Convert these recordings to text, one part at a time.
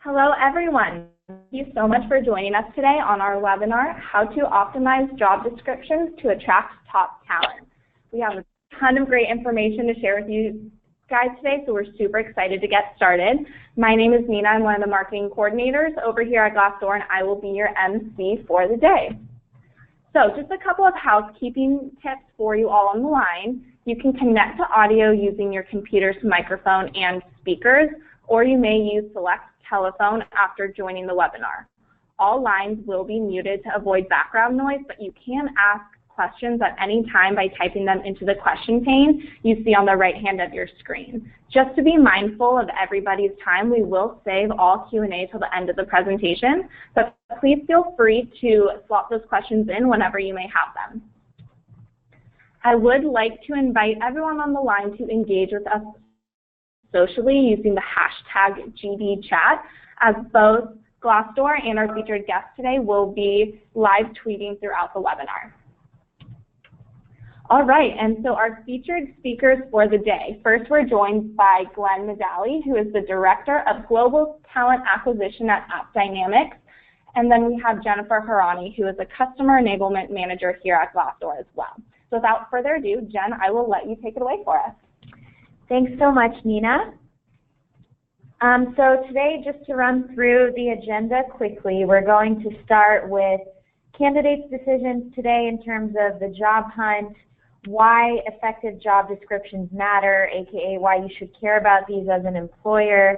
Hello, everyone. Thank you so much for joining us today on our webinar, How to Optimize Job Descriptions to Attract Top Talent. We have a ton of great information to share with you guys today, so we're super excited to get started. My name is Nina. I'm one of the marketing coordinators over here at Glassdoor, and I will be your MC for the day. So just a couple of housekeeping tips for you all on the line. You can connect to audio using your computer's microphone and speakers, or you may use select telephone after joining the webinar. All lines will be muted to avoid background noise, but you can ask questions at any time by typing them into the question pane you see on the right hand of your screen. Just to be mindful of everybody's time, we will save all Q&A till the end of the presentation, but please feel free to swap those questions in whenever you may have them. I would like to invite everyone on the line to engage with us socially using the hashtag GDChat, as both Glassdoor and our featured guest today will be live tweeting throughout the webinar. All right, and so our featured speakers for the day. First, we're joined by Medalle, who is the Director of Global Talent Acquisition at AppDynamics. And then we have Jennifer Hourani, who is a Customer Enablement Manager here at Glassdoor as well. So without further ado, Jen, I will let you take it away for us. Thanks so much, Nina. So today, just to run through the agenda quickly, we're going to start with candidates' decisions today in terms of the job hunt, why effective job descriptions matter, aka why you should care about these as an employer,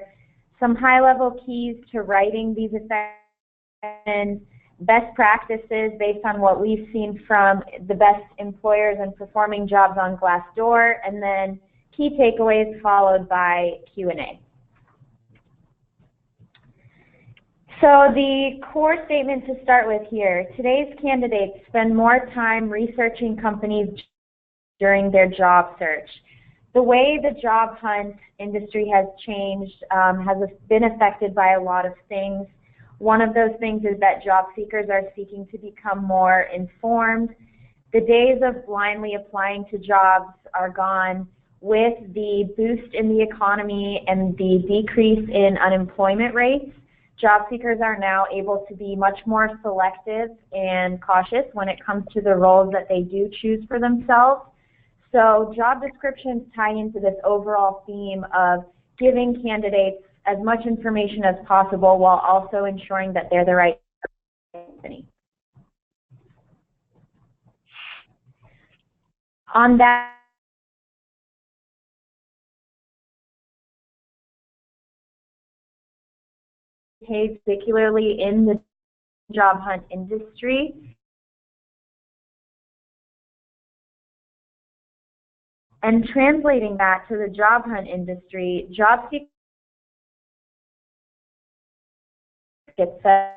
some high-level keys to writing these effective best practices based on what we've seen from the best employers and performing jobs on Glassdoor, and then key takeaways followed by Q&A. So the core statement to start with here, today's candidates spend more time researching companies during their job search. The way the job hunt industry has changed has been affected by a lot of things. One of those things is that job seekers are seeking to become more informed. The days of blindly applying to jobs are gone. With the boost in the economy and the decrease in unemployment rates, job seekers are now able to be much more selective and cautious when it comes to the roles that they do choose for themselves. So job descriptions tie into this overall theme of giving candidates as much information as possible while also ensuring that they're the right company. On that, particularly in the job hunt industry, and translating that to the job hunt industry, job seekers get set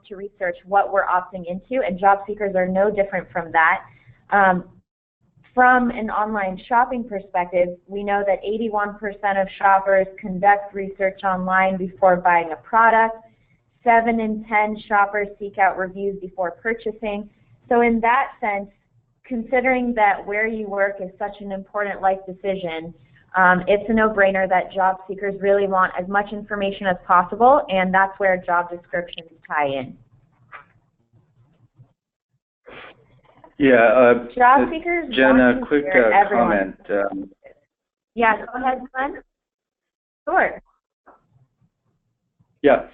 to research what we're opting into, and job seekers are no different from that. From an online shopping perspective, we know that 81% of shoppers conduct research online before buying a product. 7 in 10 shoppers seek out reviews before purchasing. So in that sense, considering that where you work is such an important life decision, it's a no-brainer that job seekers really want as much information as possible, and that's where job descriptions tie in. Yeah, job seekers Jen, a quick comment. Yeah, go ahead, Glenn. Sure. Yeah,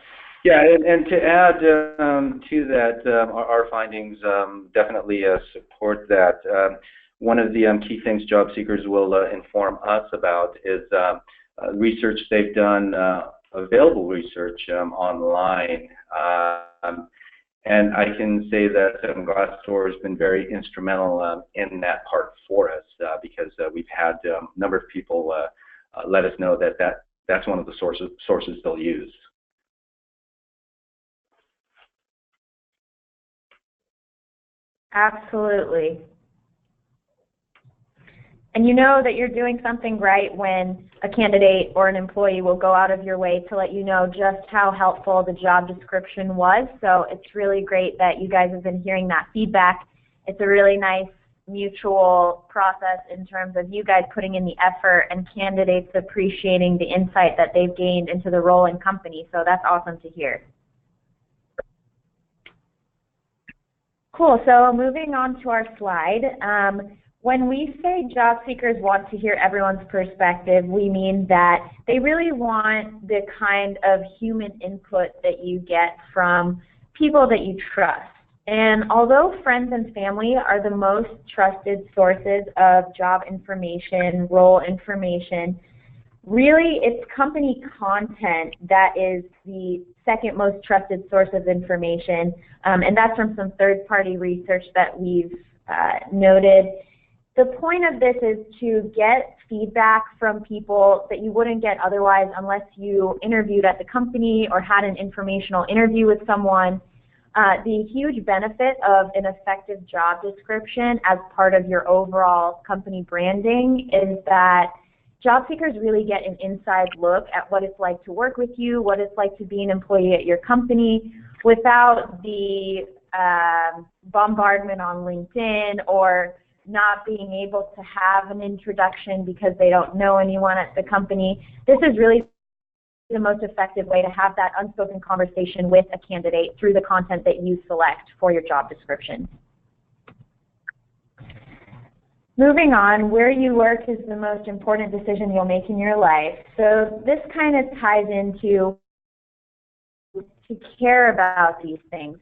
and to add to that, our findings definitely support that. One of the key things job seekers will inform us about is research they've done, available research online. And I can say that Glassdoor has been very instrumental in that part for us because we've had a number of people let us know that that's one of the sources they'll use. Absolutely. And you know that you're doing something right when a candidate or an employee will go out of your way to let you know just how helpful the job description was. So it's really great that you guys have been hearing that feedback. It's a really nice mutual process in terms of you guys putting in the effort and candidates appreciating the insight that they've gained into the role and company. So that's awesome to hear. Cool. So moving on to our slide. When we say job seekers want to hear everyone's perspective, we mean that they really want the kind of human input that you get from people that you trust. And although friends and family are the most trusted sources of job information, role information, really it's company content that is the second most trusted source of information, and that's from some third-party research that we've noted. The point of this is to get feedback from people that you wouldn't get otherwise unless you interviewed at the company or had an informational interview with someone. The huge benefit of an effective job description as part of your overall company branding is that job seekers really get an inside look at what it's like to work with you, what it's like to be an employee at your company without the bombardment on LinkedIn or not being able to have an introduction because they don't know anyone at the company. This is really the most effective way to have that unspoken conversation with a candidate through the content that you select for your job description. Moving on, where you work is the most important decision you'll make in your life. So this kind of ties into to care about these things.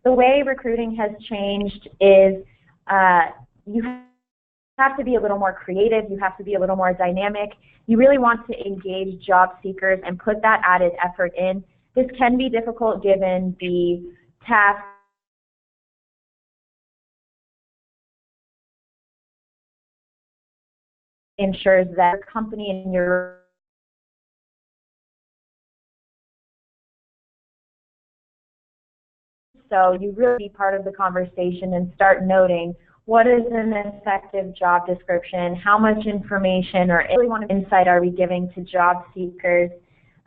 The way recruiting has changed is you have to be a little more creative, you have to be a little more dynamic. You really want to engage job seekers and put that added effort in. This can be difficult given the task ensures that your company and your so you really be part of the conversation and start noting what is an effective job description, how much information or insight are we giving to job seekers,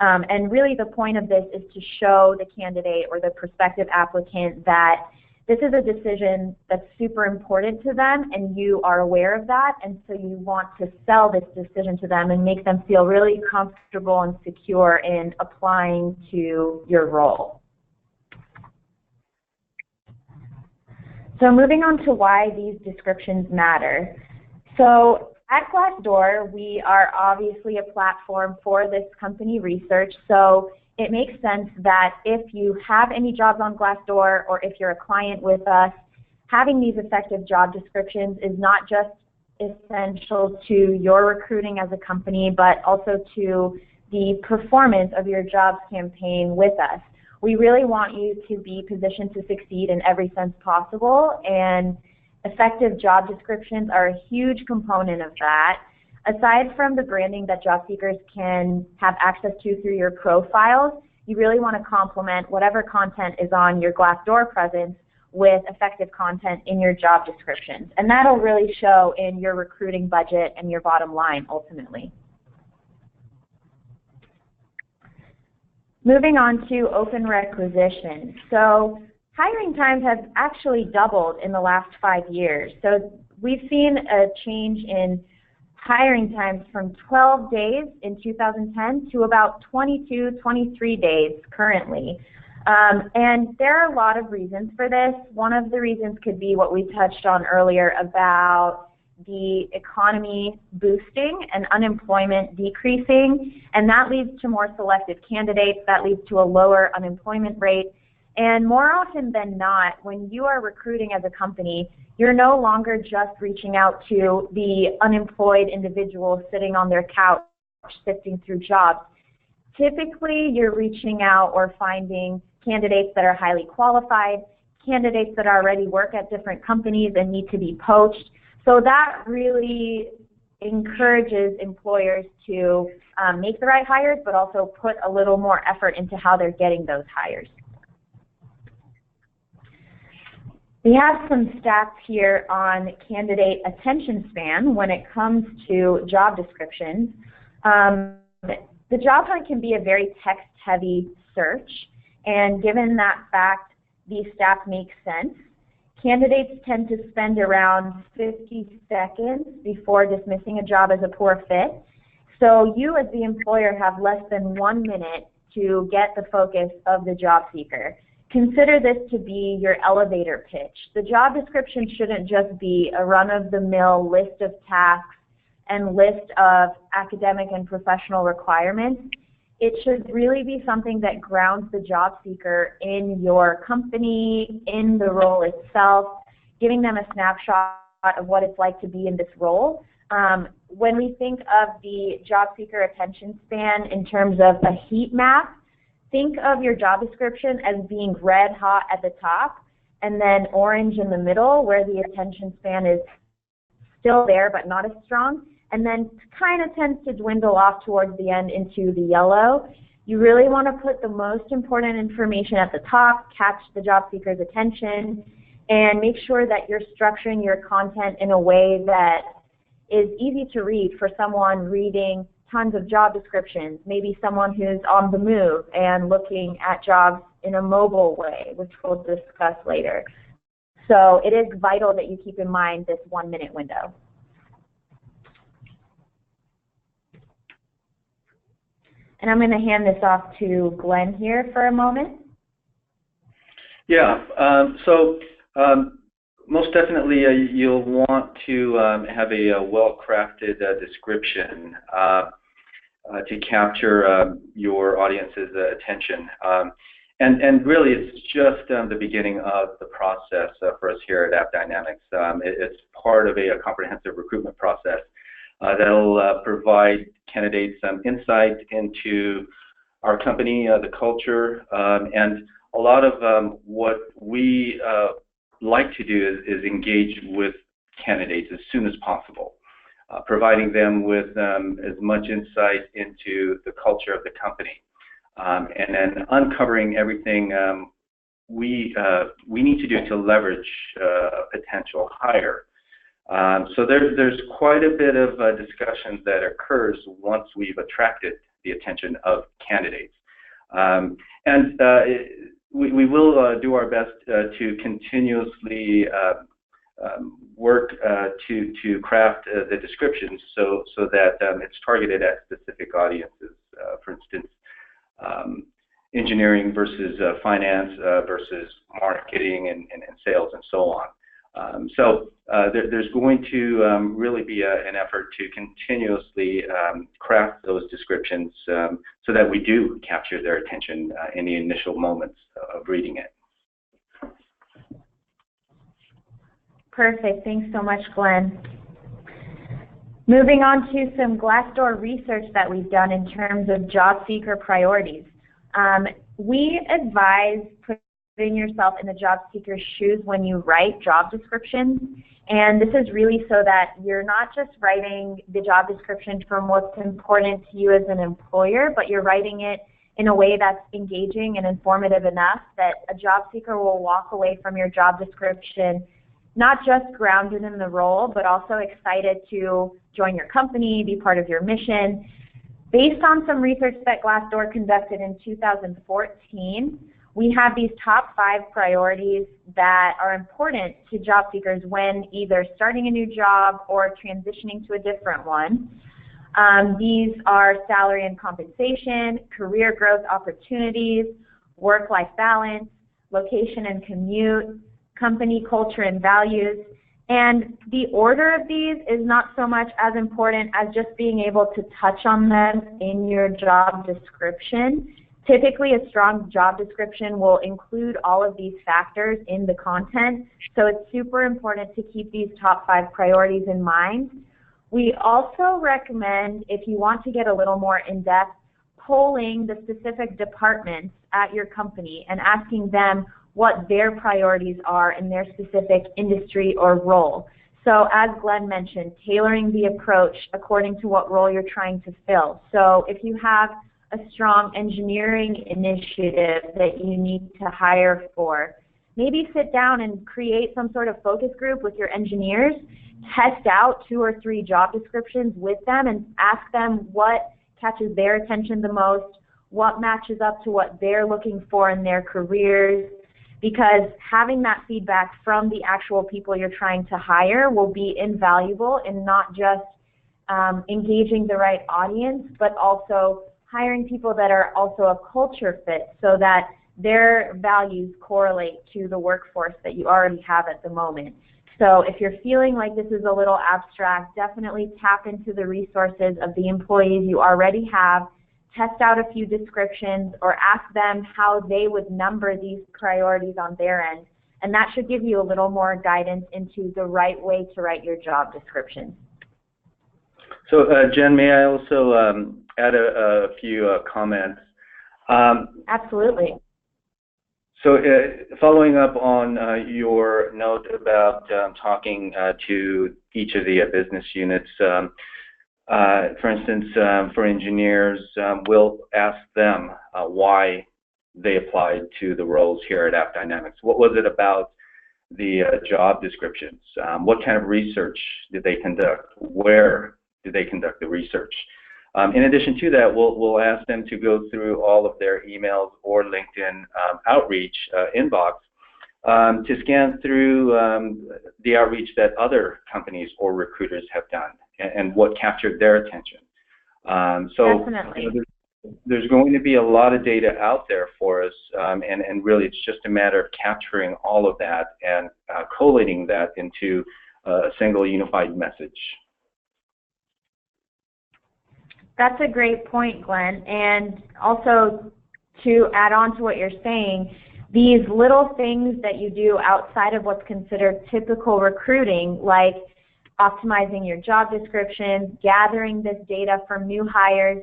and really the point of this is to show the candidate or the prospective applicant that this is a decision that's super important to them and you are aware of that, and so you want to sell this decision to them and make them feel really comfortable and secure in applying to your role. So moving on to why these descriptions matter. So at Glassdoor, we are obviously a platform for this company research, so it makes sense that if you have any jobs on Glassdoor or if you're a client with us, having these effective job descriptions is not just essential to your recruiting as a company, but also to the performance of your jobs campaign with us. We really want you to be positioned to succeed in every sense possible, and effective job descriptions are a huge component of that. Aside from the branding that job seekers can have access to through your profiles, you really want to complement whatever content is on your Glassdoor presence with effective content in your job descriptions. And that'll really show in your recruiting budget and your bottom line ultimately. Moving on to open requisitions. So hiring times have actually doubled in the last 5 years. So we've seen a change in hiring times from 12 days in 2010 to about 22, 23 days currently. And there are a lot of reasons for this. One of the reasons could be what we touched on earlier about the economy boosting and unemployment decreasing, and that leads to more selective candidates, that leads to a lower unemployment rate. And more often than not, when you are recruiting as a company, you're no longer just reaching out to the unemployed individual sitting on their couch sifting through jobs. Typically, you're reaching out or finding candidates that are highly qualified, candidates that already work at different companies and need to be poached. So that really encourages employers to make the right hires, but also put a little more effort into how they're getting those hires. We have some stats here on candidate attention span when it comes to job descriptions. The job hunt can be a very text-heavy search, and given that fact, these stats make sense. Candidates tend to spend around 50 seconds before dismissing a job as a poor fit. So you as the employer have less than 1 minute to get the focus of the job seeker. Consider this to be your elevator pitch. The job description shouldn't just be a run-of-the-mill list of tasks and list of academic and professional requirements. It should really be something that grounds the job seeker in your company, in the role itself, giving them a snapshot of what it's like to be in this role. When we think of the job seeker attention span in terms of a heat map, think of your job description as being red hot at the top and then orange in the middle where the attention span is still there but not as strong, and then kind of tends to dwindle off towards the end into the yellow. You really want to put the most important information at the top, catch the job seeker's attention, and make sure that you're structuring your content in a way that is easy to read for someone reading tons of job descriptions, maybe someone who's on the move and looking at jobs in a mobile way, which we'll discuss later. So it is vital that you keep in mind this 1 minute window. And I'm going to hand this off to Glenn here for a moment. Yeah, most definitely you'll want to have a well-crafted description to capture your audience's attention. And really it's just the beginning of the process for us here at AppDynamics. It's part of a comprehensive recruitment process that'll provide candidates some insight into our company, the culture, and a lot of what we like to do is engage with candidates as soon as possible, providing them with as much insight into the culture of the company, and then uncovering everything we need to do to leverage a potential hire. So there's quite a bit of discussion that occurs once we've attracted the attention of candidates. We will do our best to continuously work to craft the descriptions so that it's targeted at specific audiences. For instance, engineering versus finance versus marketing and sales and so on. There's going to really be an effort to continuously craft those descriptions so that we do capture their attention in the initial moments of reading it. Perfect. Thanks so much, Glenn. Moving on to some Glassdoor research that we've done in terms of job seeker priorities. We advise putting yourself in the job seeker's shoes when you write job descriptions, and this is really so that you're not just writing the job description from what's important to you as an employer, but you're writing it in a way that's engaging and informative enough that a job seeker will walk away from your job description not just grounded in the role, but also excited to join your company, be part of your mission. Based on some research that Glassdoor conducted in 2014, we have these top 5 priorities that are important to job seekers when either starting a new job or transitioning to a different one. These are salary and compensation, career growth opportunities, work-life balance, location and commute, company culture and values. And the order of these is not so much as important as just being able to touch on them in your job description. Typically, a strong job description will include all of these factors in the content, so it's super important to keep these top 5 priorities in mind. We also recommend, if you want to get a little more in-depth, polling the specific departments at your company and asking them what their priorities are in their specific industry or role. So as Glenn mentioned, tailoring the approach according to what role you're trying to fill. So if you have a strong engineering initiative that you need to hire for, maybe sit down and create some sort of focus group with your engineers, test out 2 or 3 job descriptions with them and ask them what catches their attention the most, what matches up to what they're looking for in their careers, because having that feedback from the actual people you're trying to hire will be invaluable in not just engaging the right audience, but also hiring people that are also a culture fit so that their values correlate to the workforce that you already have at the moment. So if you're feeling like this is a little abstract, definitely tap into the resources of the employees you already have, test out a few descriptions, or ask them how they would number these priorities on their end. And that should give you a little more guidance into the right way to write your job descriptions. So Jen, may I also add a few comments? Absolutely. So following up on your note about talking to each of the business units, for instance, for engineers, we'll ask them why they applied to the roles here at AppDynamics. What was it about the job descriptions? What kind of research did they conduct? Where did they conduct the research? In addition to that, we'll ask them to go through all of their emails or LinkedIn outreach inbox to scan through the outreach that other companies or recruiters have done and what captured their attention. So definitely. There's going to be a lot of data out there for us, and really it's just a matter of capturing all of that and collating that into a single unified message. That's a great point, Glenn. And also, to add on to what you're saying, these little things that you do outside of what's considered typical recruiting, like optimizing your job descriptions, gathering this data from new hires,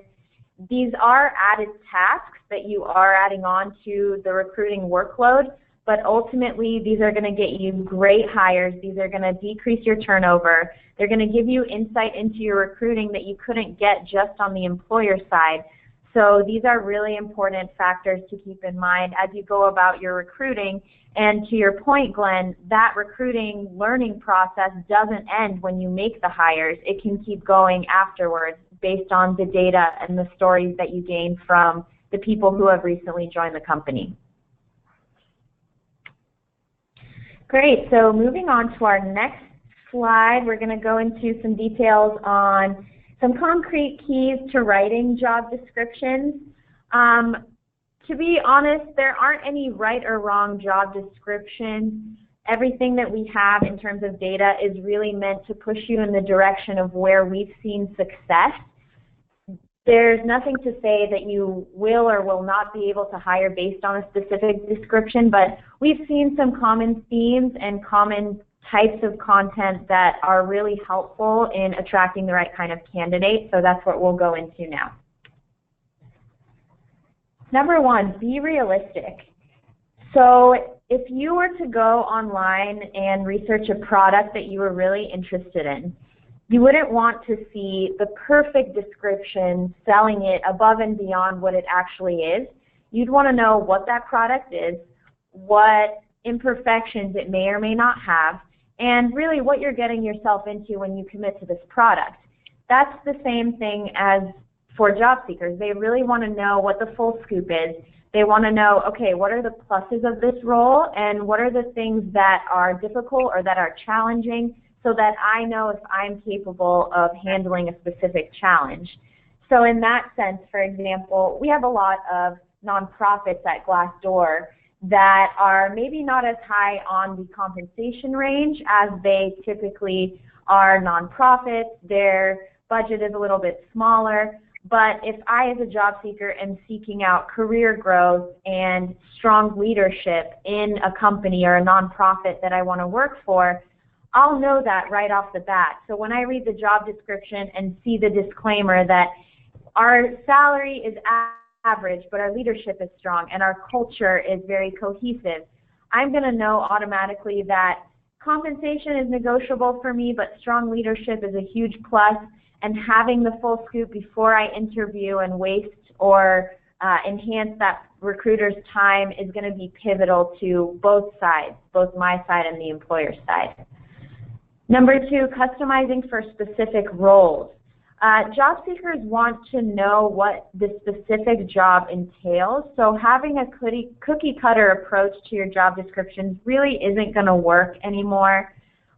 these are added tasks that you are adding on to the recruiting workload, but ultimately these are going to get you great hires. These are going to decrease your turnover. They're going to give you insight into your recruiting that you couldn't get just on the employer side. So these are really important factors to keep in mind as you go about your recruiting. And to your point, Glenn, that recruiting learning process doesn't end when you make the hires. It can keep going afterwards based on the data and the stories that you gain from the people who have recently joined the company. Great, so moving on to our next slide, we're going to go into some details on some concrete keys to writing job descriptions. To be honest, there aren't any right or wrong job descriptions. Everything that we have in terms of data is really meant to push you in the direction of where we've seen success. There's nothing to say that you will or will not be able to hire based on a specific description, but we've seen some common themes and common types of content that are really helpful in attracting the right kind of candidate, so that's what we'll go into now. Number one, be realistic. So if you were to go online and research a product that you were really interested in, you wouldn't want to see the perfect description selling it above and beyond what it actually is. You'd want to know what that product is, what imperfections it may or may not have, and really what you're getting yourself into when you commit to this product. That's the same thing as for job seekers. They really want to know what the full scoop is. They want to know, okay, what are the pluses of this role and what are the things that are difficult or that are challenging so that I know if I'm capable of handling a specific challenge. So in that sense, for example, we have a lot of nonprofits at Glassdoor that are maybe not as high on the compensation range as they typically are nonprofits. Their budget is a little bit smaller. But if I, as a job seeker, am seeking out career growth and strong leadership in a company or a nonprofit that I want to work for, I'll know that right off the bat. So when I read the job description and see the disclaimer that our salary is average, but our leadership is strong and our culture is very cohesive, I'm going to know automatically that compensation is negotiable for me, but strong leadership is a huge plus. And having the full scoop before I interview and waste or enhance that recruiter's time is going to be pivotal to both sides, both my side and the employer side. Number 2, customizing for specific roles. Job seekers want to know what the specific job entails, so having a cookie-cutter approach to your job descriptions really isn't going to work anymore.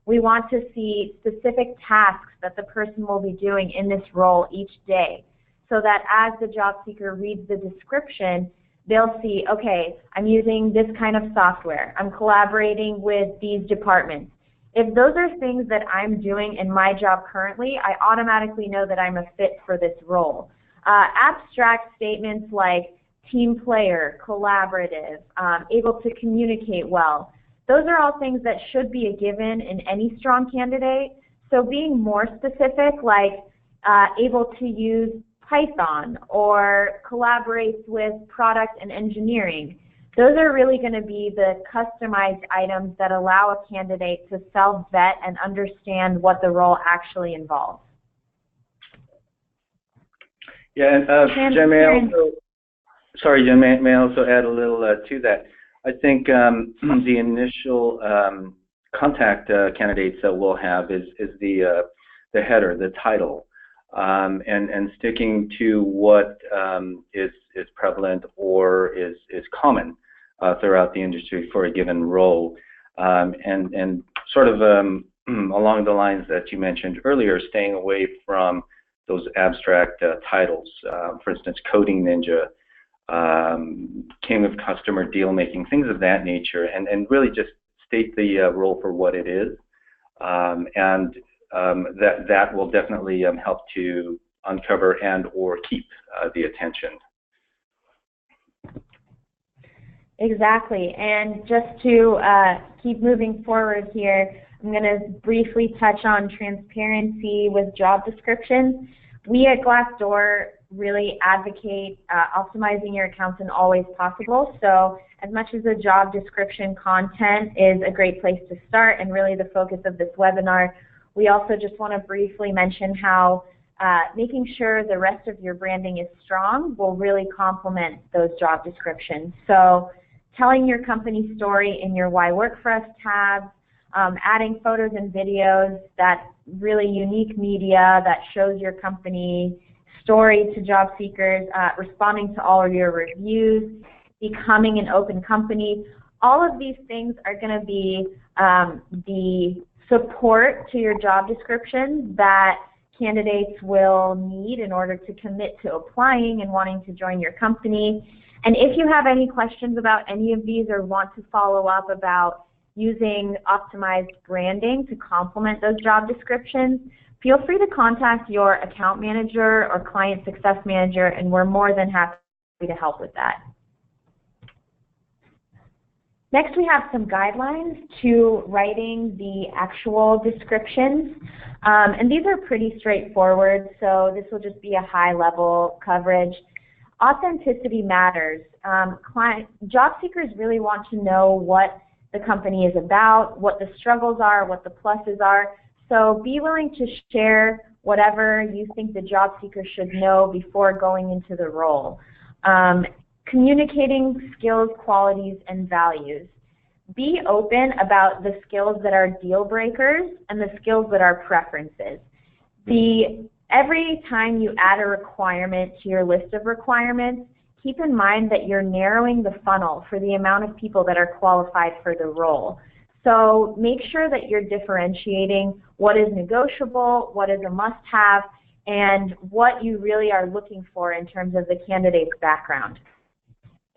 We want to see specific tasks that the person will be doing in this role each day, so that as the job seeker reads the description, they'll see, okay, I'm using this kind of software, I'm collaborating with these departments. If those are things that I'm doing in my job currently, I automatically know that I'm a fit for this role. Abstract statements like team player, collaborative, able to communicate well, those are all things that should be a given in any strong candidate. So being more specific, like able to use Python or collaborates with product and engineering, those are really going to be the customized items that allow a candidate to self-vet and understand what the role actually involves. Yeah, and Jen, may I also add a little to that. I think the initial contact candidates that we'll have is the header, the title, and sticking to what is prevalent or is common throughout the industry for a given role, and sort of along the lines that you mentioned earlier, staying away from those abstract titles. For instance, Coding Ninja, King of Customer Deal Making, things of that nature, and really just state the role for what it is, and that will definitely help to uncover and or keep the attention. Exactly, and just to keep moving forward here, I'm going to briefly touch on transparency with job descriptions. We at Glassdoor really advocate optimizing your accounts in all ways possible. So as much as the job description content is a great place to start and really the focus of this webinar, we also just want to briefly mention how making sure the rest of your branding is strong will really complement those job descriptions. So telling your company story in your Why Work For Us tab, adding photos and videos, that really unique media that shows your company story to job seekers, responding to all of your reviews, becoming an open company. All of these things are going to be the support to your job description that candidates will need in order to commit to applying and wanting to join your company. And if you have any questions about any of these or want to follow up about using optimized branding to complement those job descriptions, feel free to contact your account manager or client success manager, and we're more than happy to help with that. Next, we have some guidelines to writing the actual descriptions, and these are pretty straightforward, so this will just be a high-level coverage. Authenticity matters. Job seekers really want to know what the company is about, what the struggles are, what the pluses are, so be willing to share whatever you think the job seeker should know before going into the role. Communicating skills, qualities, and values. Be open about the skills that are deal breakers and the skills that are preferences. Every time you add a requirement to your list of requirements, keep in mind that you're narrowing the funnel for the amount of people that are qualified for the role. So make sure that you're differentiating what is negotiable, what is a must-have, and what you really are looking for in terms of the candidate's background.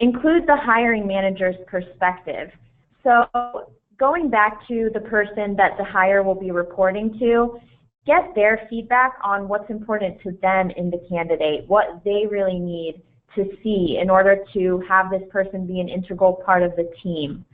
Include the hiring manager's perspective. So going back to the person that the hire will be reporting to, get their feedback on what's important to them in the candidate, what they really need to see in order to have this person be an integral part of the team.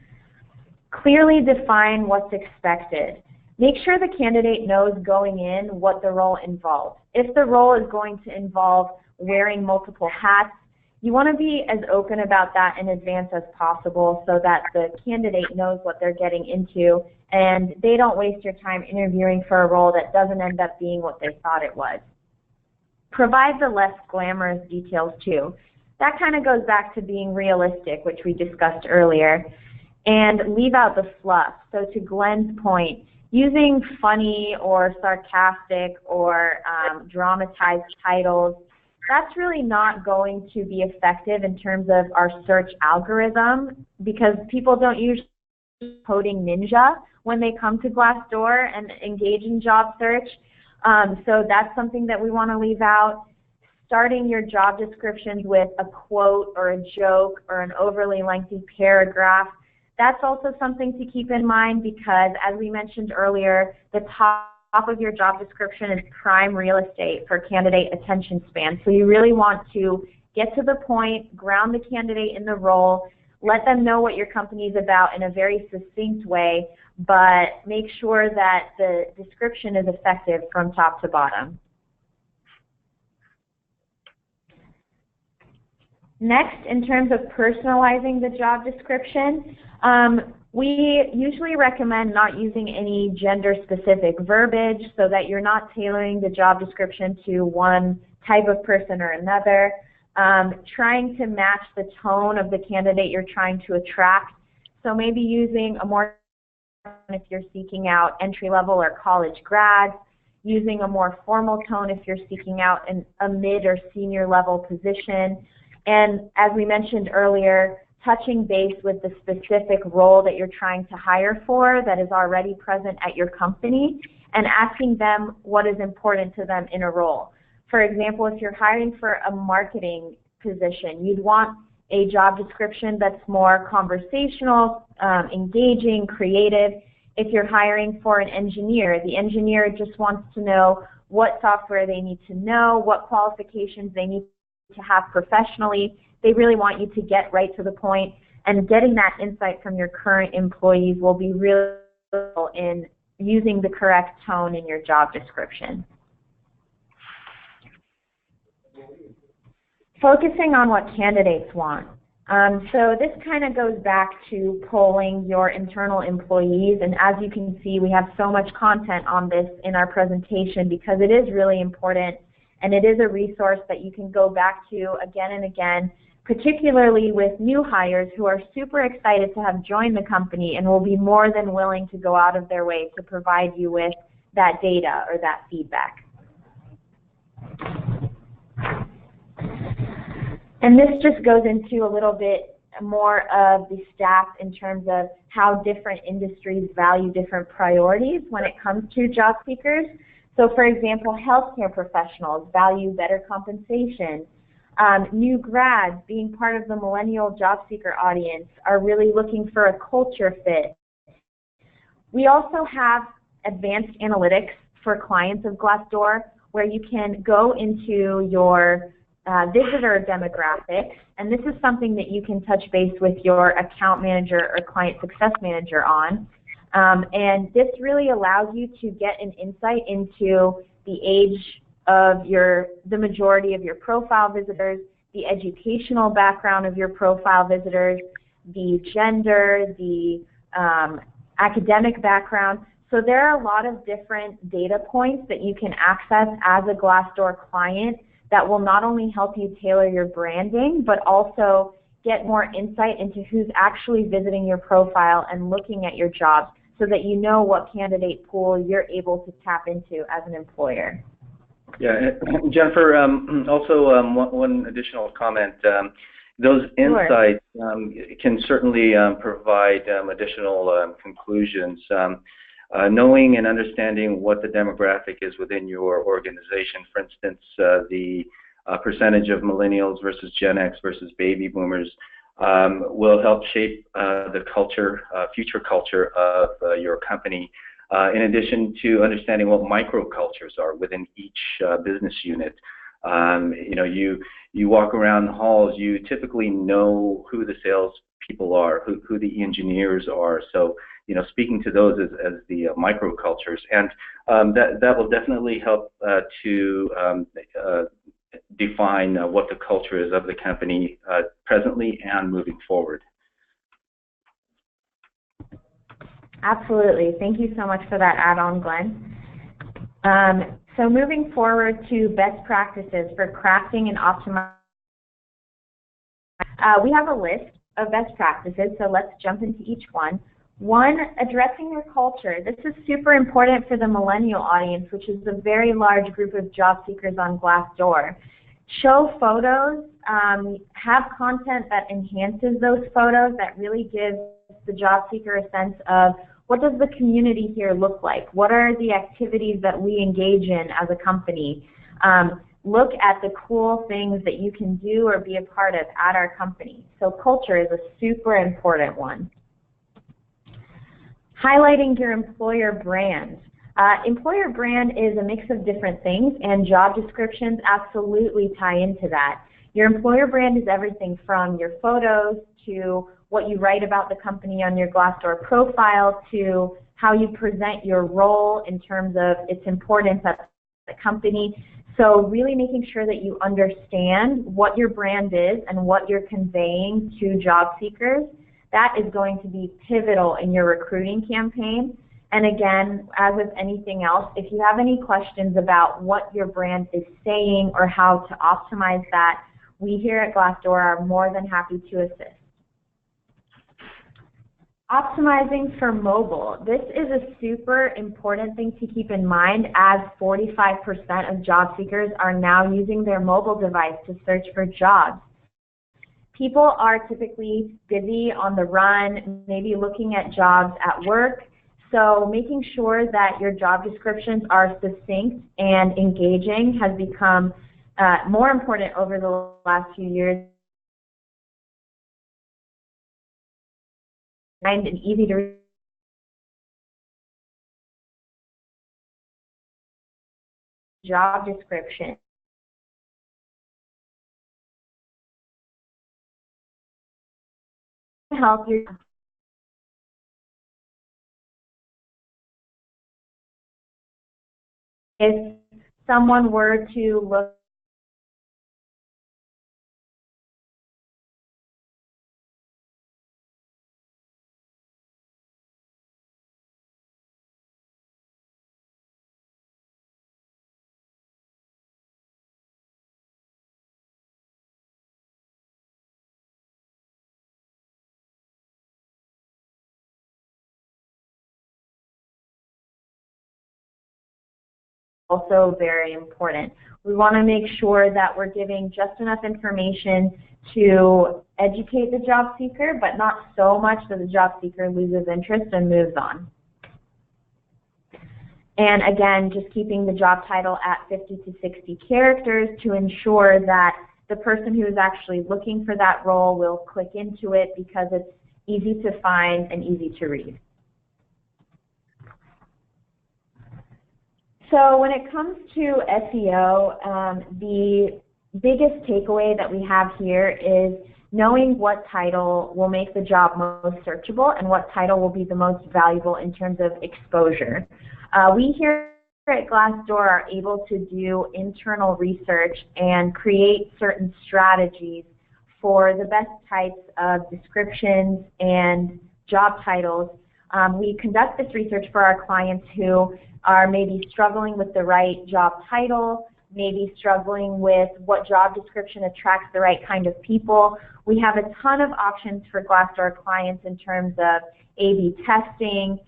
Clearly define what's expected. Make sure the candidate knows going in what the role involves. If the role is going to involve wearing multiple hats, you want to be as open about that in advance as possible so that the candidate knows what they're getting into and they don't waste your time interviewing for a role that doesn't end up being what they thought it was. Provide the less glamorous details too. that kind of goes back to being realistic, which we discussed earlier, and leave out the fluff. So to Glenn's point, using funny or sarcastic or dramatized titles, that's really not going to be effective in terms of our search algorithm, because people don't usually use coding ninja when they come to Glassdoor and engage in job search. So that's something that we want to leave out. Starting your job descriptions with a quote or a joke or an overly lengthy paragraph, that's also something to keep in mind, because as we mentioned earlier, the top of your job description is prime real estate for candidate attention span. So you really want to get to the point, ground the candidate in the role, let them know what your company is about in a very succinct way, but make sure that the description is effective from top to bottom. Next, in terms of personalizing the job description, we usually recommend not using any gender-specific verbiage so that you're not tailoring the job description to one type of person or another. Trying to match the tone of the candidate you're trying to attract. So maybe using a more, if you're seeking out entry-level or college grads, using a more formal tone if you're seeking out a mid or senior level position. And as we mentioned earlier, touching base with the specific role that you're trying to hire for that is already present at your company, and asking them what is important to them in a role. For example, if you're hiring for a marketing position, you'd want a job description that's more conversational, engaging, creative. If you're hiring for an engineer, the engineer just wants to know what software they need to know, what qualifications they need to have professionally. They really want you to get right to the point, and getting that insight from your current employees will be really helpful in using the correct tone in your job description. Focusing on what candidates want. So this kind of goes back to polling your internal employees, and as you can see, we have so much content on this in our presentation because it is really important, and it is a resource that you can go back to again and again, particularly with new hires who are super excited to have joined the company and will be more than willing to go out of their way to provide you with that data or that feedback. And this just goes into a little bit more of the stats in terms of how different industries value different priorities when it comes to job seekers. So for example, healthcare professionals value better compensation. New grads, being part of the millennial job seeker audience, are really looking for a culture fit. We also have advanced analytics for clients of Glassdoor, where you can go into your visitor demographics, and this is something that you can touch base with your account manager or client success manager on. And this really allows you to get an insight into the age of the majority of your profile visitors, the educational background of your profile visitors, the gender, the academic background. So there are a lot of different data points that you can access as a Glassdoor client that will not only help you tailor your branding, but also get more insight into who's actually visiting your profile and looking at your jobs, so that you know what candidate pool you're able to tap into as an employer. Yeah, Jennifer, also one additional comment. Those insights can certainly provide additional conclusions. Knowing and understanding what the demographic is within your organization, for instance, the percentage of millennials versus Gen X versus baby boomers, will help shape the culture, future culture of your company. In addition to understanding what microcultures are within each business unit. You walk around the halls, you typically know who the sales people are, who the engineers are. So, speaking to those as the microcultures, and that will definitely help to define what the culture is of the company presently and moving forward. Absolutely. Thank you so much for that add-on, Glenn. So moving forward to best practices for crafting and optimizing We have a list of best practices, so let's jump into each one. One, addressing your culture. This is super important for the millennial audience, which is a very large group of job seekers on Glassdoor. Show photos, have content that enhances those photos, that really gives the job seeker a sense of what does the community here look like? What are the activities that we engage in as a company? Look at the cool things that you can do or be a part of at our company. So culture is a super important one. Highlighting your employer brand. Employer brand is a mix of different things, and job descriptions absolutely tie into that. Your employer brand is everything from your photos to what you write about the company on your Glassdoor profile to how you present your role in terms of its importance at the company. So really making sure that you understand what your brand is and what you're conveying to job seekers. That is going to be pivotal in your recruiting campaign. And again, as with anything else, if you have any questions about what your brand is saying or how to optimize that, we here at Glassdoor are more than happy to assist. Optimizing for mobile. This is a super important thing to keep in mind, as 45% of job seekers are now using their mobile device to search for jobs. People are typically busy on the run, maybe looking at jobs at work, so making sure that your job descriptions are succinct and engaging has become more important over the last few years. And easy to read job description. Help you. If someone were to look also very important. We want to make sure that we're giving just enough information to educate the job seeker, but not so much that the job seeker loses interest and moves on. And again, just keeping the job title at 50 to 60 characters to ensure that the person who is actually looking for that role will click into it because it's easy to find and easy to read. So when it comes to SEO, the biggest takeaway that we have here is knowing what title will make the job most searchable and what title will be the most valuable in terms of exposure. We here at Glassdoor are able to do internal research and create certain strategies for the best types of descriptions and job titles. We conduct this research for our clients who are maybe struggling with the right job title, maybe struggling with what job description attracts the right kind of people. We have a ton of options for Glassdoor clients in terms of A/B testing,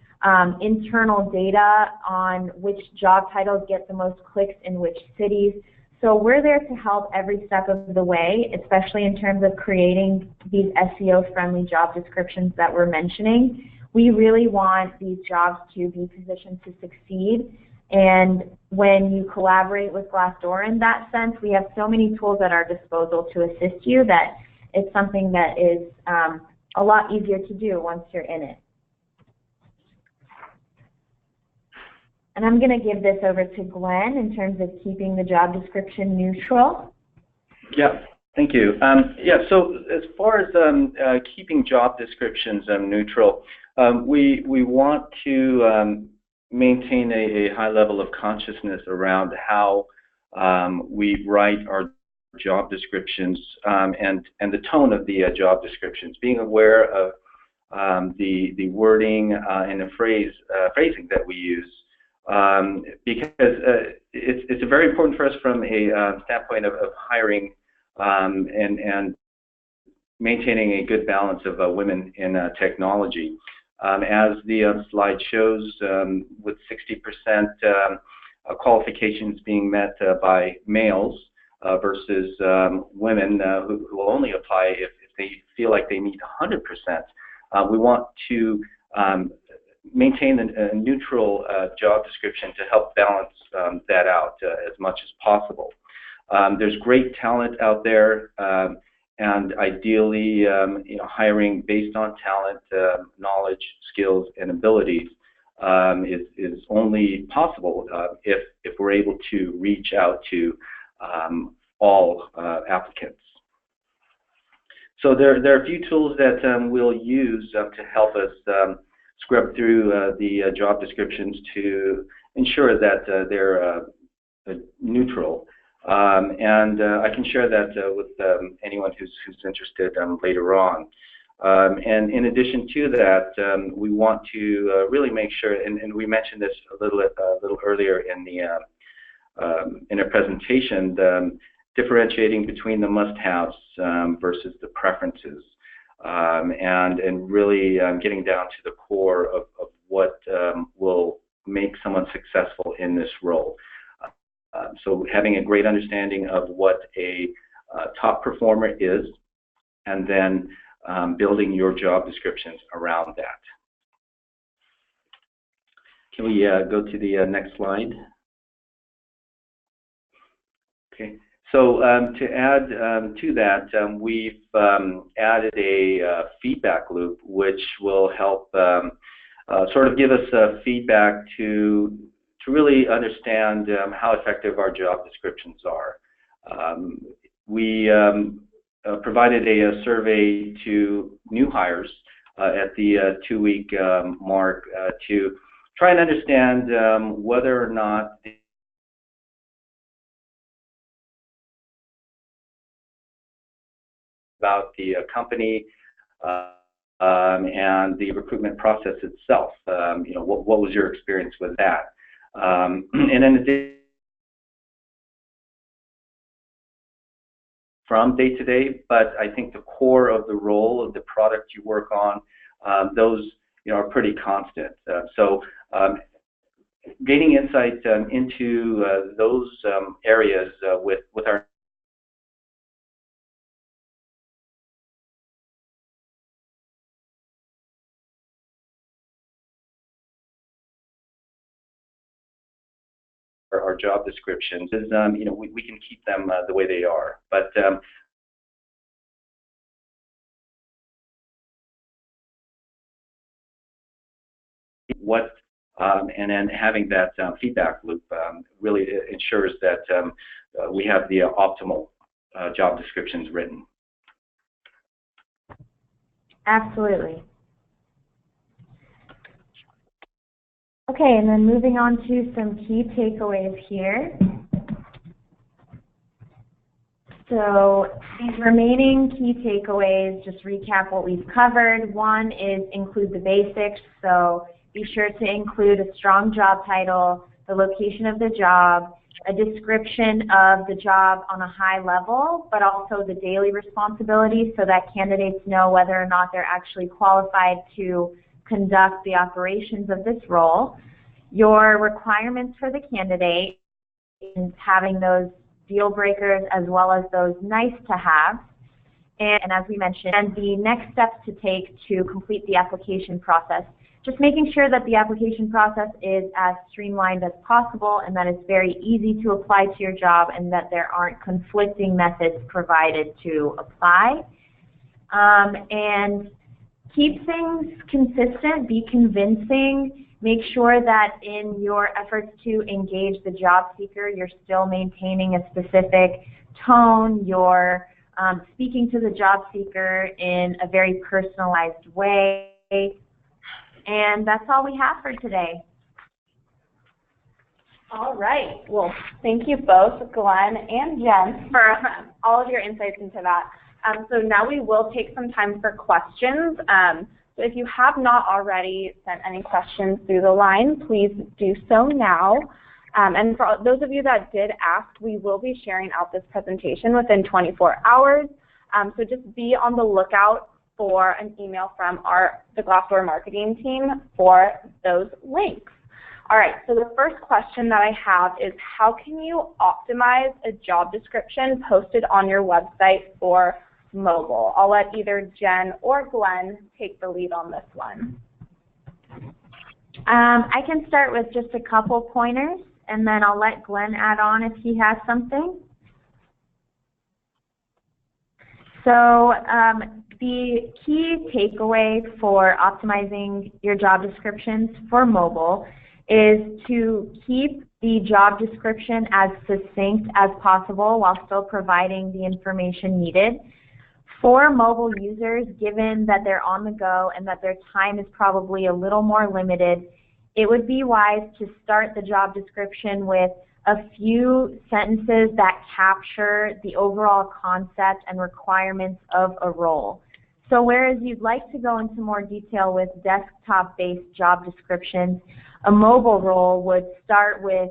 internal data on which job titles get the most clicks in which cities. So we're there to help every step of the way, especially in terms of creating these SEO-friendly job descriptions that we're mentioning. We really want these jobs to be positioned to succeed, and when you collaborate with Glassdoor in that sense, we have so many tools at our disposal to assist you that it's something that is a lot easier to do once you're in it. And I'm going to give this over to Glenn in terms of keeping the job description neutral. Yeah, thank you. So as far as keeping job descriptions neutral, we want to maintain a high level of consciousness around how we write our job descriptions and the tone of the job descriptions, being aware of the wording and the phrasing that we use. Because it's very important for us from a standpoint of hiring and maintaining a good balance of women in technology. As the slide shows, with 60% qualifications being met by males versus women who will only apply if they feel like they meet 100%. We want to maintain a neutral job description to help balance that out as much as possible. There's great talent out there, and ideally, hiring based on talent, knowledge, skills, and abilities is only possible if we're able to reach out to all applicants. So there are a few tools that we'll use to help us scrub through the job descriptions to ensure that they're neutral. And I can share that with anyone who's interested later on. And in addition to that, we want to really make sure, and we mentioned this a little earlier in our presentation, differentiating between the must-haves versus the preferences, and really getting down to the core of what will make someone successful in this role. So having a great understanding of what a top performer is, and then building your job descriptions around that. Can we go to the next slide? Okay. So to add to that, we've added a feedback loop, which will help sort of give us feedback to really understand how effective our job descriptions are. We provided a survey to new hires at the 2-week mark to try and understand whether or not about the company and the recruitment process itself. What was your experience with that? And in addition, from day to day, but I think the core of the role of the product you work on, those are pretty constant. So gaining insight into those areas with our job descriptions is, we can keep them the way they are. But and then having that feedback loop really ensures that we have the optimal job descriptions written. Absolutely. Okay, and then moving on to some key takeaways here. So these remaining key takeaways, just recap what we've covered. One is include the basics, so be sure to include a strong job title, the location of the job, a description of the job on a high level, but also the daily responsibilities so that candidates know whether or not they're actually qualified to conduct the operations of this role, your requirements for the candidate, and having those deal breakers as well as those nice to have, and as we mentioned, and the next steps to take to complete the application process. Just making sure that the application process is as streamlined as possible and that it's very easy to apply to your job and that there aren't conflicting methods provided to apply. And keep things consistent, be convincing, make sure that in your efforts to engage the job seeker, you're still maintaining a specific tone, you're speaking to the job seeker in a very personalized way. And that's all we have for today. All right. Well, thank you both, Glenn and Jen, for all of your insights into that. So now we will take some time for questions. So if you have not already sent any questions through the line, please do so now. And for those of you that did ask, we will be sharing out this presentation within 24 hours. So just be on the lookout for an email from the Glassdoor marketing team for those links. All right, so the first question that I have is, how can you optimize a job description posted on your website for mobile? I'll let either Jen or Glenn take the lead on this one. I can start with just a couple pointers, and then I'll let Glenn add on if he has something. So the key takeaway for optimizing your job descriptions for mobile is to keep the job description as succinct as possible while still providing the information needed. For mobile users, given that they're on the go and that their time is probably a little more limited, it would be wise to start the job description with a few sentences that capture the overall concept and requirements of a role. So whereas you'd like to go into more detail with desktop-based job descriptions, a mobile role would start with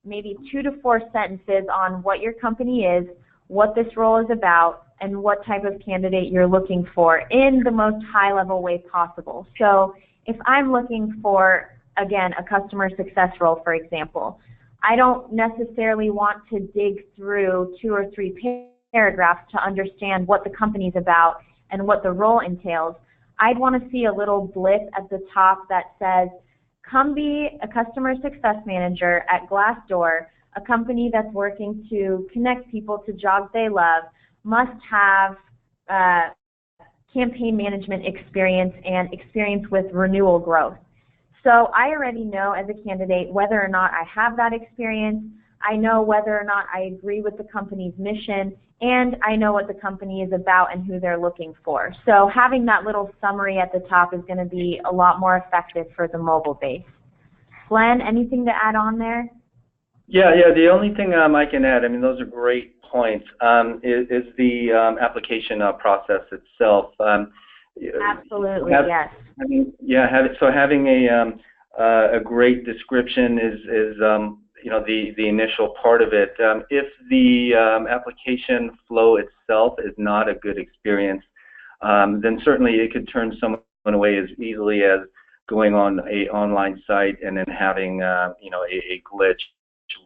maybe 2 to 4 sentences on what your company is, what this role is about, and what type of candidate you're looking for in the most high-level way possible. So if I'm looking for, again, a customer success role, for example, I don't necessarily want to dig through 2 or 3 paragraphs to understand what the company's about and what the role entails. I'd want to see a little blip at the top that says, come be a customer success manager at Glassdoor, a company that's working to connect people to jobs they love, must have campaign management experience and experience with renewal growth. So I already know as a candidate whether or not I have that experience, I know whether or not I agree with the company's mission, and I know what the company is about and who they're looking for. So having that little summary at the top is going to be a lot more effective for the mobile base. Glenn, anything to add on there? Yeah, the only thing I can add, I mean, those are great points, is the application process itself. Absolutely, yes. I mean, yeah, having a great description is you know, the initial part of it. If the application flow itself is not a good experience, then certainly it could turn someone away as easily as going on an online site and then having you know, a glitch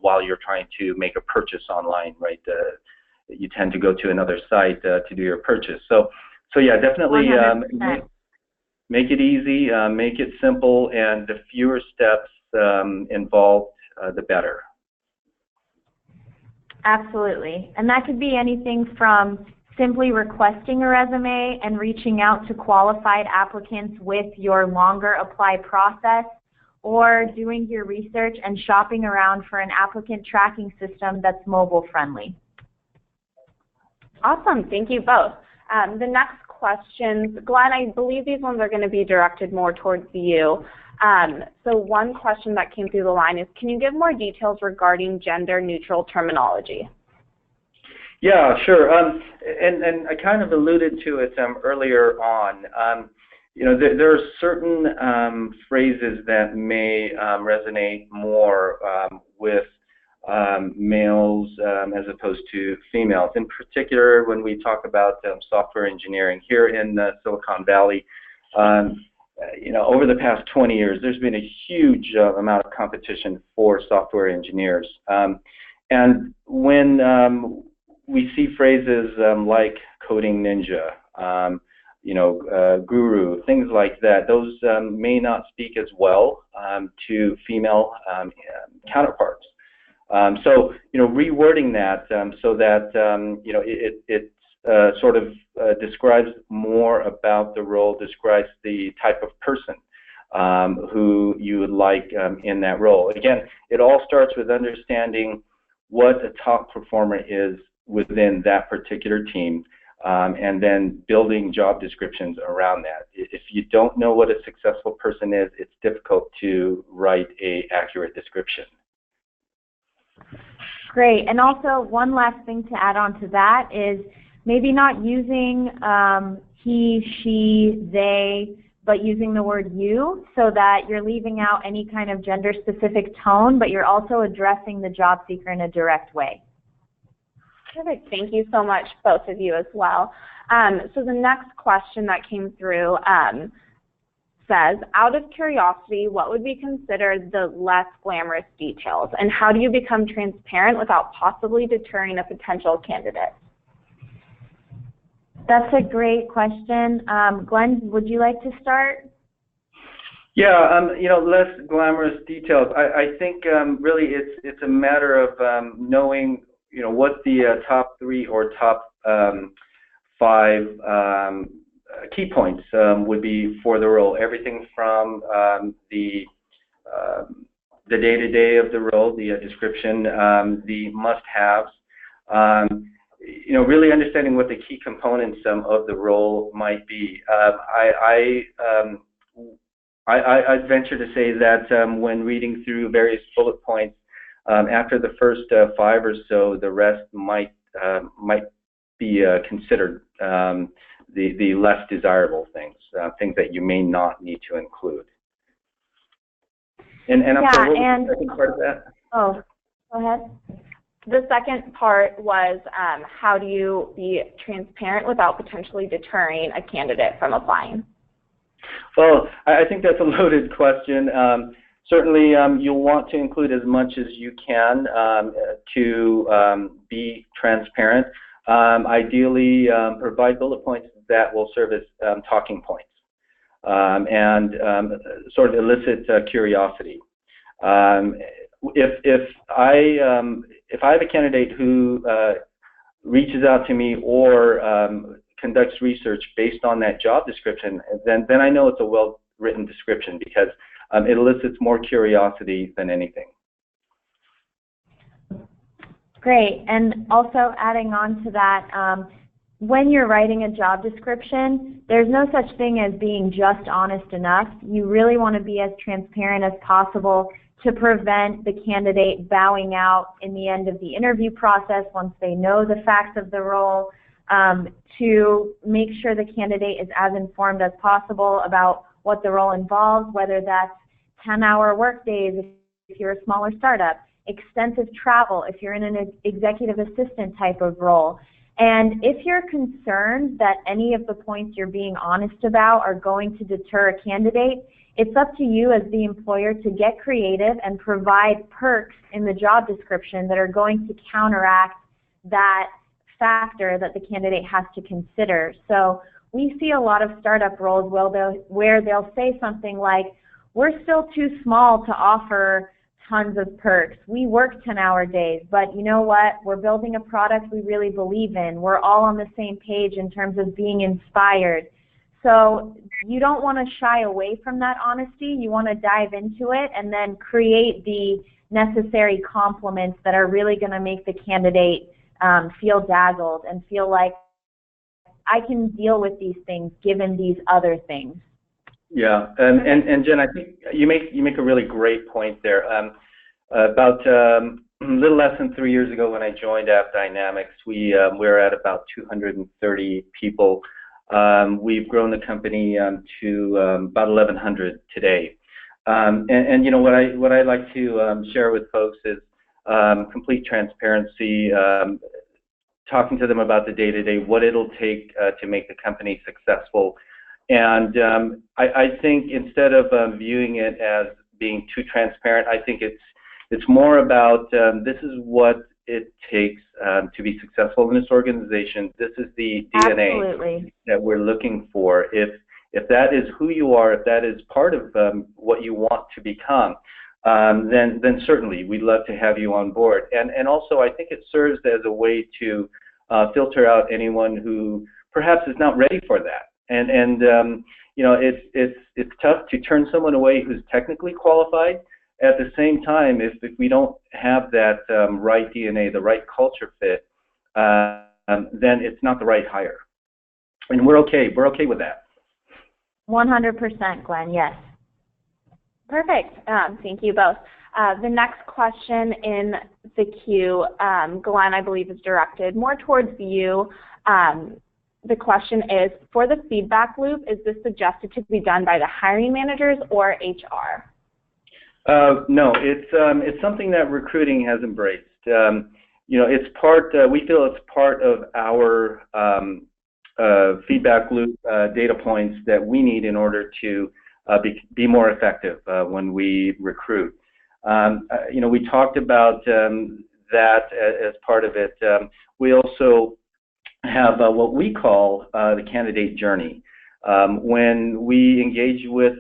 while you're trying to make a purchase online, right? You tend to go to another site to do your purchase. So yeah, definitely make it easy, make it simple, and the fewer steps involved, the better. Absolutely. And that could be anything from simply requesting a resume and reaching out to qualified applicants with your longer apply process, or doing your research and shopping around for an applicant tracking system that's mobile friendly. Awesome. Thank you both. The next questions, Glenn, I believe these ones are going to be directed more towards you. So one question that came through the line is, can you give more details regarding gender-neutral terminology? Yeah, sure. And I kind of alluded to it earlier on. You know, there are certain phrases that may resonate more with males as opposed to females. In particular, when we talk about software engineering here in Silicon Valley, you know, over the past 20 years, there's been a huge amount of competition for software engineers. And when we see phrases like coding ninja, you know, guru, things like that, those may not speak as well to female counterparts. So, you know, rewording that so that, you know, it sort of describes more about the role, describes the type of person who you would like in that role. Again, it all starts with understanding what a top performer is within that particular team, and then building job descriptions around that. If you don't know what a successful person is, it's difficult to write an accurate description. Great. And also, one last thing to add on to that is maybe not using he, she, they, but using the word you, so that you're leaving out any kind of gender-specific tone, but you're also addressing the job seeker in a direct way. Perfect. Thank you so much, both of you as well. So the next question that came through says, out of curiosity, what would be considered the less glamorous details, and how do you become transparent without possibly deterring a potential candidate? That's a great question. Glenn, would you like to start? Yeah, less glamorous details. I think really it's a matter of knowing, what the top 3 or top 5 key points would be for the role. Everything from the day-to-day of the role, the description, the must-haves. Really understanding what the key components of the role might be. I'd venture to say that when reading through various bullet points, after the first 5 or so, the rest might be considered the less desirable things, things that you may not need to include. And I'm sorry, what was the second part of that? Oh, go ahead. The second part was how do you be transparent without potentially deterring a candidate from applying? Well, I think that's a loaded question. Certainly, you'll want to include as much as you can to be transparent. Ideally, provide bullet points that will serve as talking points and sort of elicit curiosity. If I have a candidate who reaches out to me or conducts research based on that job description, then I know it's a well-written description because it elicits more curiosity than anything. Great, and also adding on to that, when you're writing a job description, there's no such thing as being just honest enough. You really want to be as transparent as possible to prevent the candidate bowing out in the end of the interview process once they know the facts of the role, to make sure the candidate is as informed as possible about what the role involves, whether that's 10-hour work days if you're a smaller startup, extensive travel if you're in an executive assistant type of role. And if you're concerned that any of the points you're being honest about are going to deter a candidate, it's up to you as the employer to get creative and provide perks in the job description that are going to counteract that factor that the candidate has to consider. So we see a lot of startup roles where they'll say something like, we're still too small to offer tons of perks. We work 10-hour days, but you know what? We're building a product we really believe in. We're all on the same page in terms of being inspired. So you don't want to shy away from that honesty. You want to dive into it and then create the necessary compliments that are really going to make the candidate feel dazzled and feel like I can deal with these things given these other things. Yeah, and Jen, I think you make a really great point there. About a little less than 3 years ago, when I joined AppDynamics, we were at about 230 people. We've grown the company to about 1,100 today. And you know what I like to share with folks is complete transparency. Talking to them about the day-to-day, what it'll take to make the company successful. And I think instead of viewing it as being too transparent, I think it's more about this is what it takes to be successful in this organization. This is the DNA Absolutely. that we're looking for. If that is who you are, if that is part of what you want to become, then certainly we'd love to have you on board. And also I think it serves as a way to filter out anyone who perhaps is not ready for that. And you know, it's tough to turn someone away who's technically qualified. At the same time, if we don't have that right DNA, the right culture fit, then it's not the right hire. And we're okay with that. 100%, Glenn, yes. Perfect. Thank you both. The next question in the queue, Glenn, I believe is directed more towards you. The question is, for the feedback loop, is this suggested to be done by the hiring managers or HR? No, it's something that recruiting has embraced. You know, it's part. We feel it's part of our feedback loop data points that we need in order to be more effective when we recruit. We talked about that as part of it. We also have what we call the candidate journey. When we engage with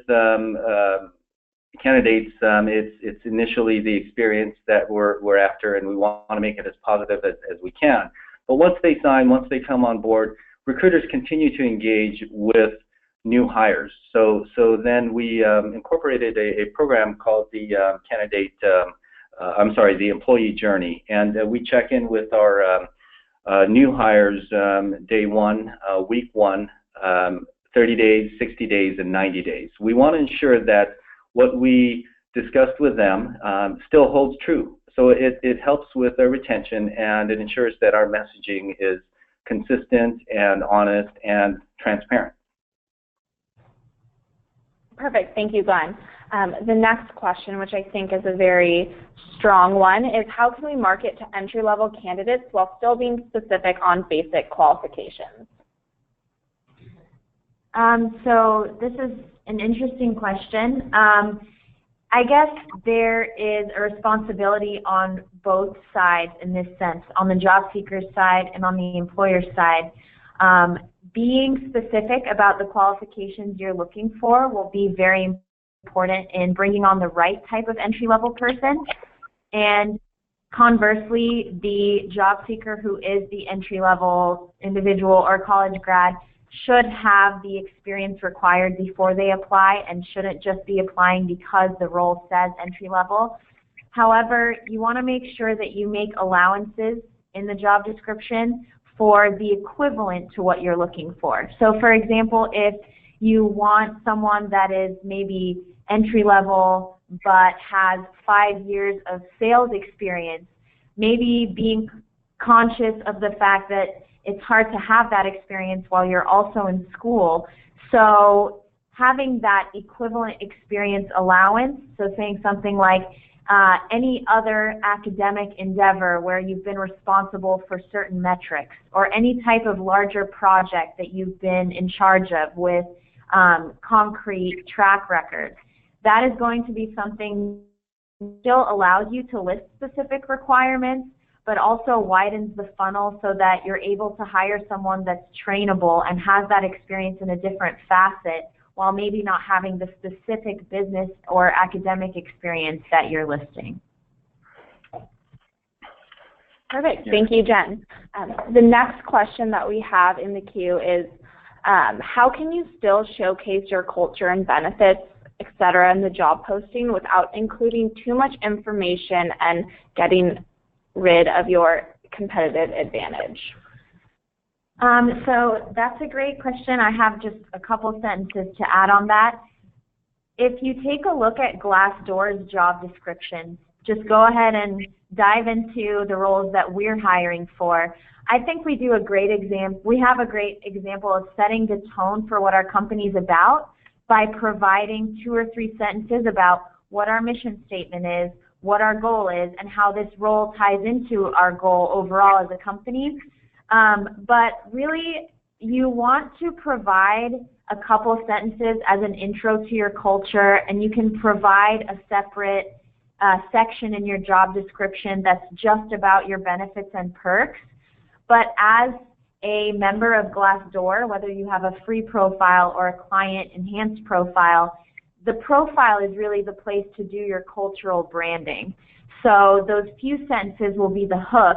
candidates, it's initially the experience that we're after, and we want to make it as positive as we can. But once they sign, once they come on board, recruiters continue to engage with new hires. So then we incorporated a program called the the employee journey, and we check in with our new hires day one, week one, 30 days, 60 days, and 90 days. We want to ensure that what we discussed with them still holds true. So it helps with their retention, and it ensures that our messaging is consistent and honest and transparent. Perfect. Thank you, Glenn. The next question, which I think is a very strong one, is how can we market to entry-level candidates while still being specific on basic qualifications? So this is an interesting question. I guess there is a responsibility on both sides in this sense, on the job seeker's side and on the employer's side. Being specific about the qualifications you're looking for will be very important in bringing on the right type of entry-level person. And conversely, the job seeker who is the entry-level individual or college grad should have the experience required before they apply and shouldn't just be applying because the role says entry-level. However, you want to make sure that you make allowances in the job description for the equivalent to what you're looking for. So for example, if you want someone that is maybe entry-level but has 5 years of sales experience, maybe being conscious of the fact that it's hard to have that experience while you're also in school. So having that equivalent experience allowance, so saying something like any other academic endeavor where you've been responsible for certain metrics, or any type of larger project that you've been in charge of with concrete track records. That is going to be something that still allows you to list specific requirements, but also widens the funnel so that you're able to hire someone that's trainable and has that experience in a different facet, while maybe not having the specific business or academic experience that you're listing. Perfect. Thank you, Jen. The next question that we have in the queue is, how can you still showcase your culture and benefits, et cetera, in the job posting without including too much information and getting rid of your competitive advantage? So that's a great question. I have just a couple sentences to add on that. If you take a look at Glassdoor's job descriptions, just go ahead and dive into the roles that we're hiring for. I think we have a great example of setting the tone for what our company's about by providing 2 or 3 sentences about what our mission statement is, what our goal is, and how this role ties into our goal overall as a company. But really, you want to provide a couple sentences as an intro to your culture, and you can provide a separate section in your job description that's just about your benefits and perks. But as a member of Glassdoor, whether you have a free profile or a client enhanced profile, the profile is really the place to do your cultural branding. So those few sentences will be the hook,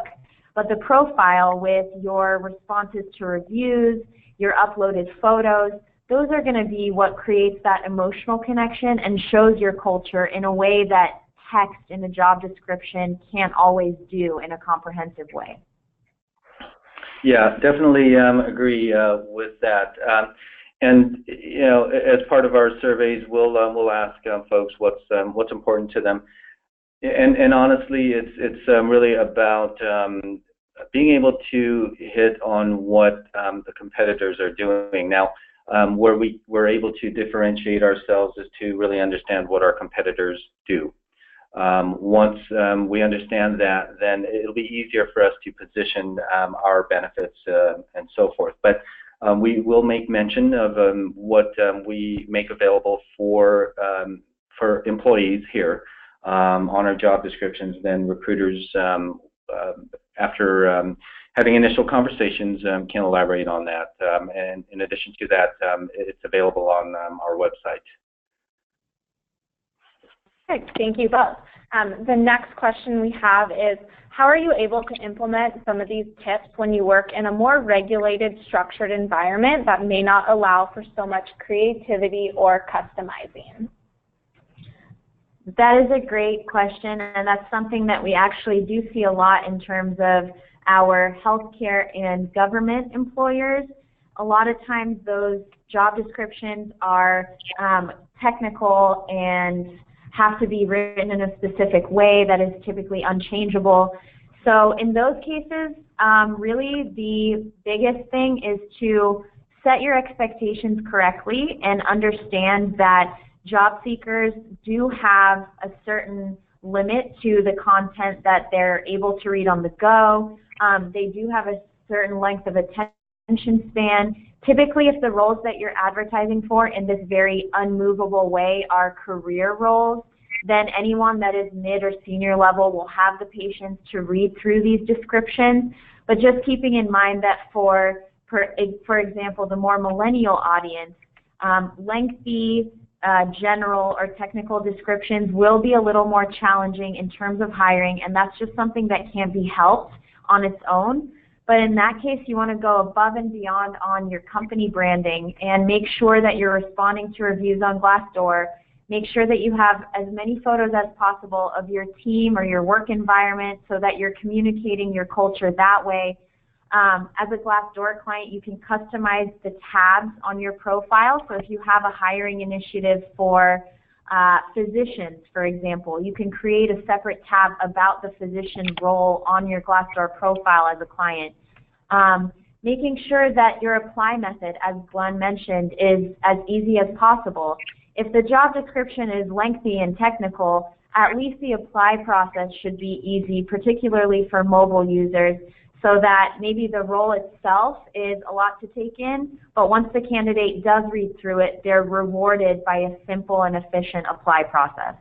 but the profile with your responses to reviews, your uploaded photos, those are going to be what creates that emotional connection and shows your culture in a way that text in the job description can't always do in a comprehensive way. Yeah, definitely agree with that. And as part of our surveys, we'll ask folks what's important to them. And honestly, it's really about being able to hit on what the competitors are doing. Now, where we're able to differentiate ourselves is to really understand what our competitors do. Once we understand that, then it'll be easier for us to position our benefits and so forth. But We will make mention of what we make available for employees here on our job descriptions. Then recruiters, after having initial conversations, can elaborate on that. And in addition to that, it's available on our website. Perfect. Thank you both. The next question we have is, how are you able to implement some of these tips when you work in a more regulated, structured environment that may not allow for so much creativity or customizing? That is a great question, and that's something that we actually do see a lot in terms of our healthcare and government employers. A lot of times those job descriptions are technical and have to be written in a specific way that is typically unchangeable. So in those cases, really the biggest thing is to set your expectations correctly and understand that job seekers do have a certain limit to the content that they're able to read on the go. They do have a certain length of attention span. Typically, if the roles that you're advertising for in this very unmovable way are career roles, then anyone that is mid or senior level will have the patience to read through these descriptions. But just keeping in mind that for example, the more millennial audience, lengthy general or technical descriptions will be a little more challenging in terms of hiring, and that's just something that can't be helped on its own. But in that case, you want to go above and beyond on your company branding and make sure that you're responding to reviews on Glassdoor. Make sure that you have as many photos as possible of your team or your work environment so that you're communicating your culture that way. As a Glassdoor client, you can customize the tabs on your profile. So if you have a hiring initiative for physicians, for example, you can create a separate tab about the physician role on your Glassdoor profile as a client. Making sure that your apply method, as Glenn mentioned, is as easy as possible. If the job description is lengthy and technical, at least the apply process should be easy, particularly for mobile users, so that maybe the role itself is a lot to take in, but once the candidate does read through it, they're rewarded by a simple and efficient apply process.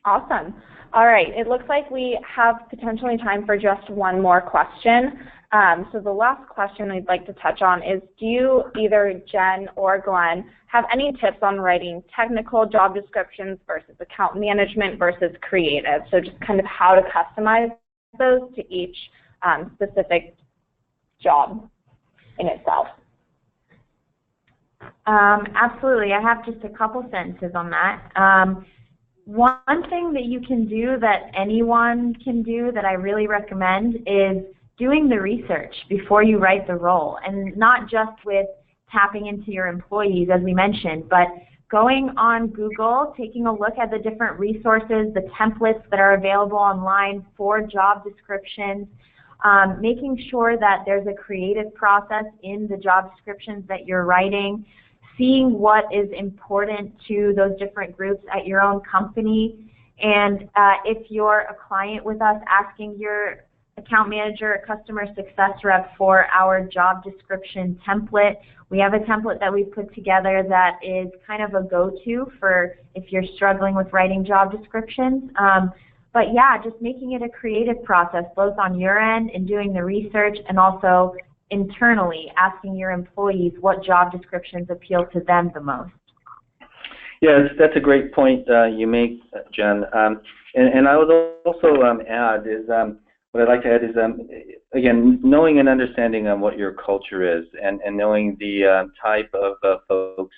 Awesome. All right, it looks like we have potentially time for just one more question. So the last question I'd like to touch on is, do you, either Jen or Glenn, have any tips on writing technical job descriptions versus account management versus creative? So just kind of how to customize those to each specific job in itself. Absolutely. I have just a couple sentences on that. One thing that you can do that anyone can do that I really recommend is doing the research before you write the role, and not just with tapping into your employees, as we mentioned, but going on Google, taking a look at the different resources, the templates that are available online for job descriptions, making sure that there's a creative process in the job descriptions that you're writing, seeing what is important to those different groups at your own company, and if you're a client with us, asking your account manager or customer success rep for our job description template. We have a template that we've put together that is kind of a go-to for if you're struggling with writing job descriptions. But yeah, just making it a creative process, both on your end and doing the research, and also internally asking your employees what job descriptions appeal to them the most. Yeah, that's a great point you make, Jen. And I would also add is, what I'd like to add is, again, knowing and understanding what your culture is, and knowing the type of folks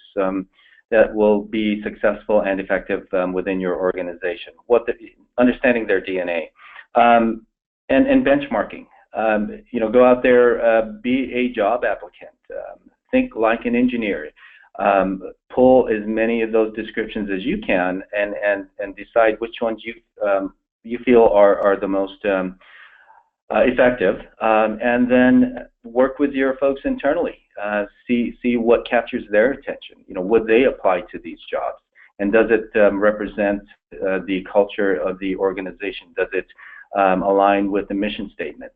that will be successful and effective within your organization, understanding their DNA, and benchmarking. Go out there, be a job applicant, think like an engineer, pull as many of those descriptions as you can, and decide which ones you feel are the most effective, and then work with your folks internally. See what captures their attention. Would they apply to these jobs, and does it represent the culture of the organization? Does it align with the mission statement?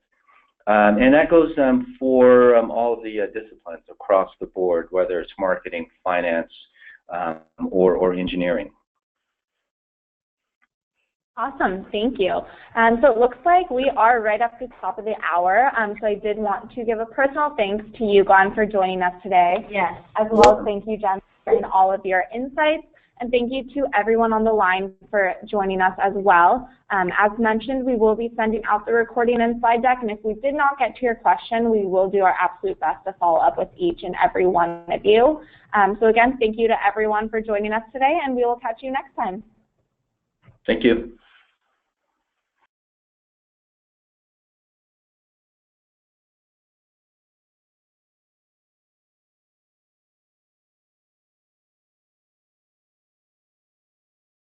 And that goes for all of the disciplines across the board, whether it's marketing, finance, or engineering. Awesome, thank you. So it looks like we are right up to the top of the hour, so I did want to give a personal thanks to you, Glenn, for joining us today. Yes. As well as thank you, Jen, for all of your insights, and thank you to everyone on the line for joining us as well. As mentioned, we will be sending out the recording and slide deck, and if we did not get to your question, we will do our absolute best to follow up with each and every one of you. So again, thank you to everyone for joining us today, and we will catch you next time. Thank you.